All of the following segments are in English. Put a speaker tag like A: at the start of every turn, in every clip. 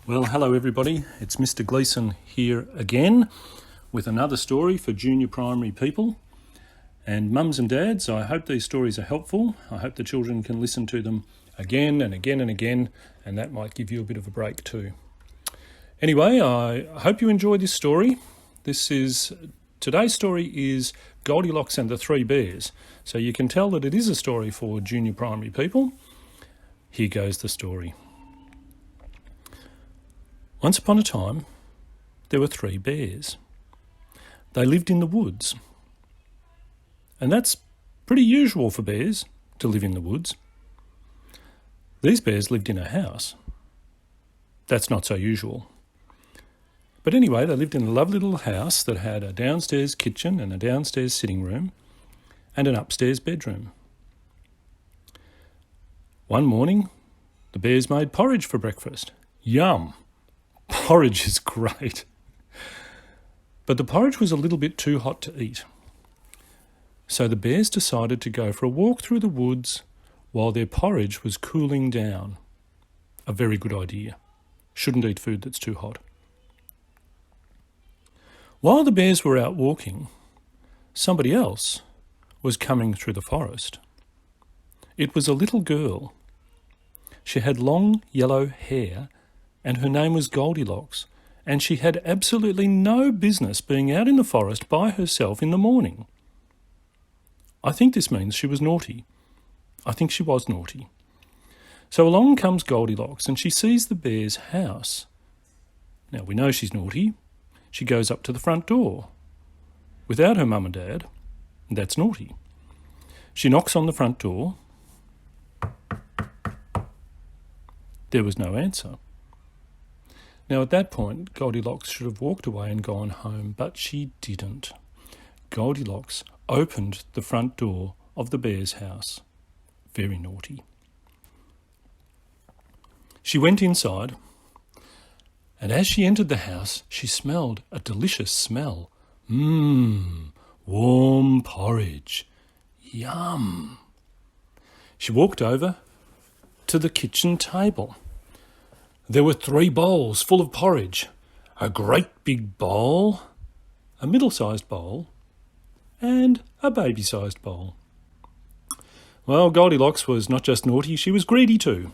A: Well, hello everybody. It's Mr. Gleeson here again with another story for junior primary people. And mums and dads, I hope these stories are helpful. I hope the children can listen to them again and again and again, and that might give you a bit of a break too. Anyway, I hope you enjoy this story. Today's story is Goldilocks and the Three Bears. So you can tell that it is a story for junior primary people. Here goes the story. Once upon a time, there were three bears. They lived in the woods. And that's pretty usual for bears, to live in the woods. These bears lived in a house. That's not so usual. But anyway, they lived in a lovely little house that had a downstairs kitchen and a downstairs sitting room and an upstairs bedroom. One morning, the bears made porridge for breakfast. Yum! Porridge is great. But the porridge was a little bit too hot to eat. So the bears decided to go for a walk through the woods while their porridge was cooling down. A very good idea. Shouldn't eat food that's too hot. While the bears were out walking, somebody else was coming through the forest. It was a little girl. She had long yellow hair and her name was Goldilocks, and she had absolutely no business being out in the forest by herself in the morning. I think this means she was naughty. I think she was naughty. So along comes Goldilocks, and she sees the bear's house. Now, we know she's naughty. She goes up to the front door. Without her mum and dad, that's naughty. She knocks on the front door. There was no answer. Now, at that point, Goldilocks should have walked away and gone home, but she didn't. Goldilocks opened the front door of the bear's house. Very naughty. She went inside, and as she entered the house, she smelled a delicious smell. Warm porridge. Yum. She walked over to the kitchen table. There were 3 bowls full of porridge, a great big bowl, a middle-sized bowl, and a baby-sized bowl. Well, Goldilocks was not just naughty, she was greedy too.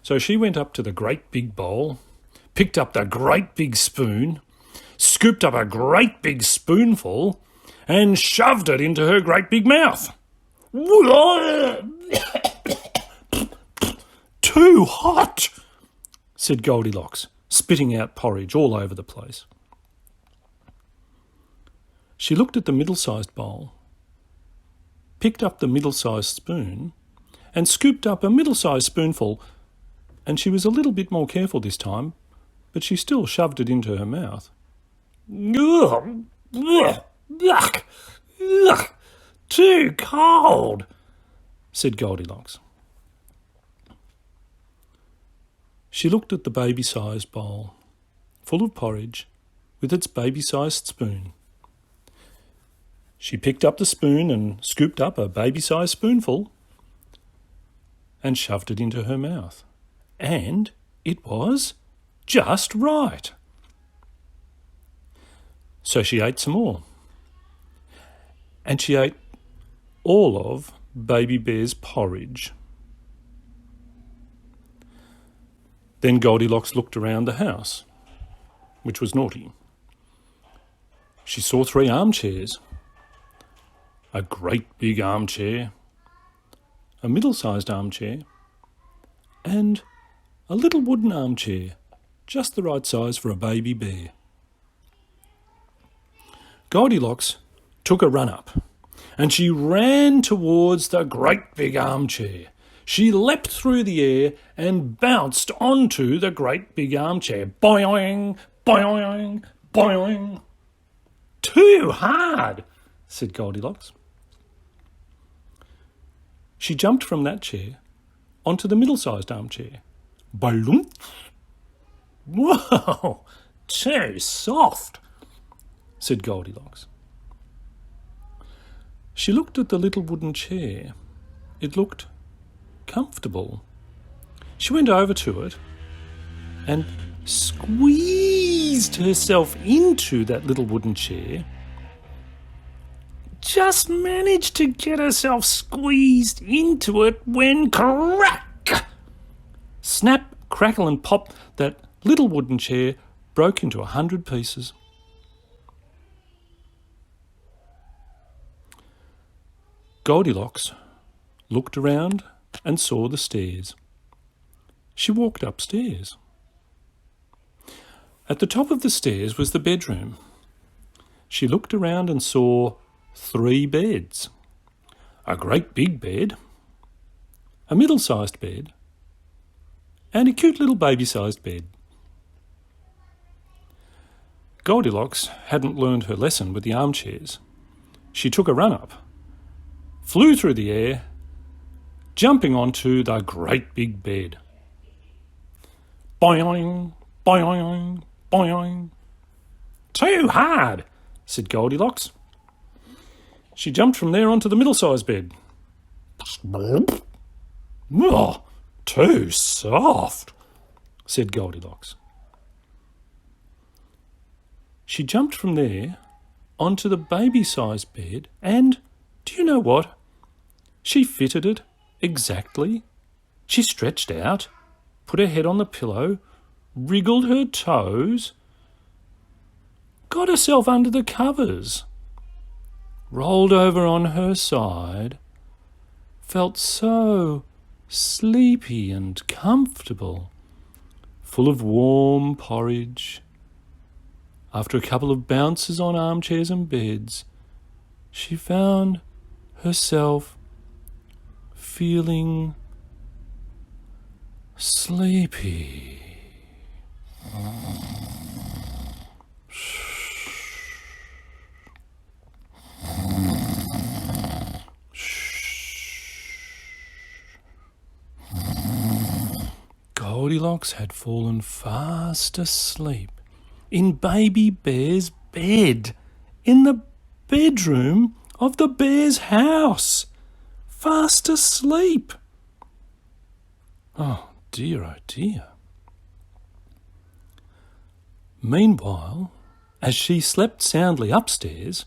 A: So she went up to the great big bowl, picked up the great big spoon, scooped up a great big spoonful, and shoved it into her great big mouth. Too hot, said Goldilocks, spitting out porridge all over the place. She looked at the middle-sized bowl, picked up the middle-sized spoon, and scooped up a middle-sized spoonful, and she was a little bit more careful this time, but she still shoved it into her mouth. Ugh, ugh, yuck, ugh, too cold, said Goldilocks. She looked at the baby-sized bowl, full of porridge, with its baby-sized spoon. She picked up the spoon and scooped up a baby-sized spoonful and shoved it into her mouth. And it was just right. So she ate some more. And she ate all of Baby Bear's porridge. Then Goldilocks looked around the house, which was naughty. She saw 3 armchairs, a great big armchair, a middle-sized armchair, and a little wooden armchair, just the right size for a baby bear. Goldilocks took a run up, and she ran towards the great big armchair. She leapt through the air and bounced onto the great big armchair. Boing, boing, boing. Too hard, said Goldilocks. She jumped from that chair onto the middle-sized armchair. Balloon. Whoa, too soft, said Goldilocks. She looked at the little wooden chair. It looked comfortable. She went over to it and squeezed herself into that little wooden chair, just managed to get herself squeezed into it when crack! Snap, crackle and pop, that little wooden chair broke into 100 pieces. Goldilocks looked around and saw the stairs. She walked upstairs. At the top of the stairs was the bedroom. She looked around and saw 3 beds. A great big bed, a middle-sized bed, and a cute little baby-sized bed. Goldilocks hadn't learned her lesson with the armchairs. She took a run-up, flew through the air, jumping onto the great big bed. Boing, boing, boing. Too hard, said Goldilocks. She jumped from there onto the middle-sized bed. Oh, too soft, said Goldilocks. She jumped from there onto the baby-sized bed and, do you know what? She fitted it exactly. She stretched out, put her head on the pillow, wriggled her toes, got herself under the covers, rolled over on her side, felt so sleepy and comfortable, full of warm porridge. After a couple of bounces on armchairs and beds, she found herself feeling sleepy. Goldilocks had fallen fast asleep in Baby Bear's bed, in the bedroom of the bear's house, fast asleep. Oh dear, oh dear. Meanwhile, as she slept soundly upstairs,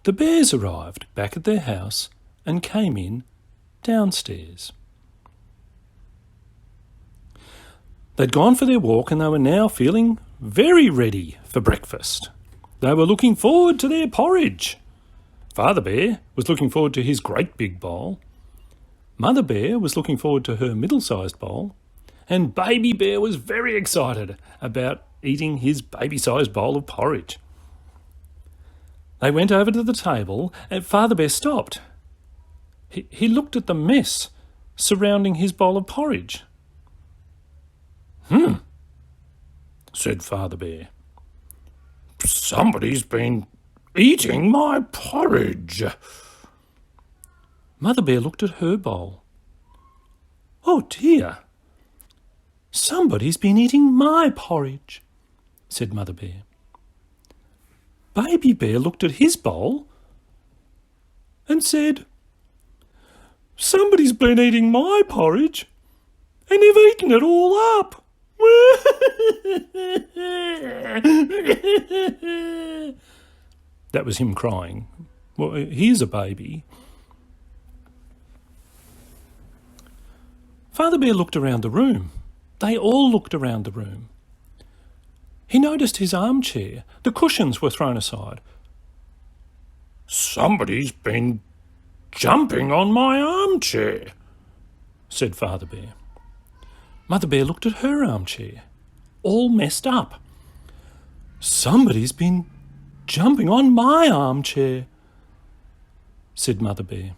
A: the bears arrived back at their house and came in downstairs. They'd gone for their walk and they were now feeling very ready for breakfast. They were looking forward to their porridge. Father Bear was looking forward to his great big bowl. Mother Bear was looking forward to her middle-sized bowl. And Baby Bear was very excited about eating his baby-sized bowl of porridge. They went over to the table and Father Bear stopped. He looked at the mess surrounding his bowl of porridge. Said Father Bear. Somebody's been eating my porridge. Mother Bear looked at her bowl. Oh dear, somebody's been eating my porridge, said Mother Bear. Baby Bear looked at his bowl and said, somebody's been eating my porridge and they've eaten it all up. That was him crying. Well, here's a baby. Father Bear looked around the room. They all looked around the room. He noticed his armchair. The cushions were thrown aside. Somebody's been jumping on my armchair, said Father Bear. Mother Bear looked at her armchair, all messed up. Somebody's been jumping on my armchair, said Mother Bear.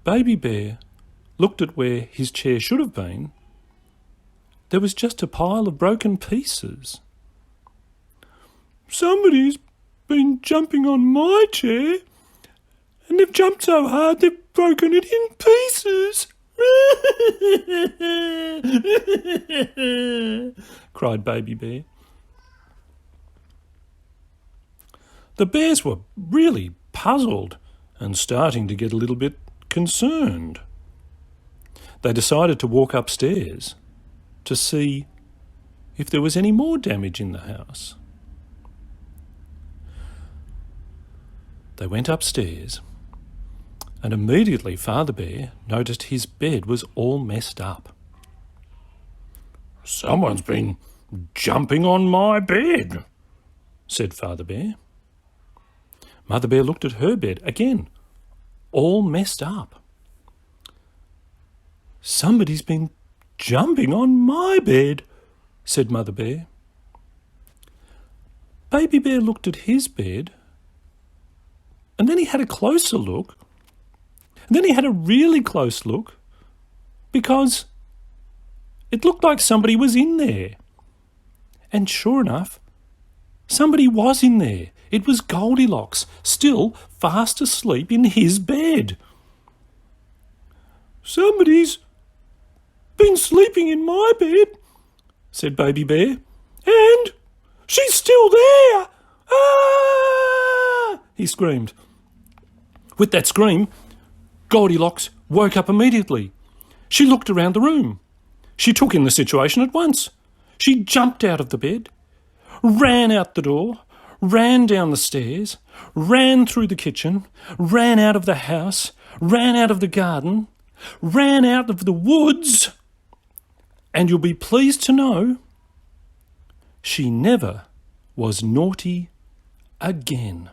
A: Baby Bear looked at where his chair should have been. There was just a pile of broken pieces. Somebody's been jumping on my chair, and they've jumped so hard they've broken it in pieces. cried Baby Bear. The bears were really puzzled and starting to get a little bit concerned. They decided to walk upstairs to see if there was any more damage in the house. They went upstairs, and immediately Father Bear noticed his bed was all messed up. "Someone's been jumping on my bed," said Father Bear. Mother Bear looked at her bed again, all messed up. "Somebody's been jumping on my bed," said Mother Bear. Baby Bear looked at his bed, and then he had a closer look, and then he had a really close look, because it looked like somebody was in there. And sure enough, somebody was in there. It was Goldilocks, still fast asleep in his bed. "Somebody's been sleeping in my bed," said Baby Bear, "and she's still there. Ah!" he screamed. With that scream, Goldilocks woke up immediately. She looked around the room. She took in the situation at once. She jumped out of the bed, ran out the door, ran down the stairs, ran through the kitchen, ran out of the house, ran out of the garden, ran out of the woods, and you'll be pleased to know she never was naughty again.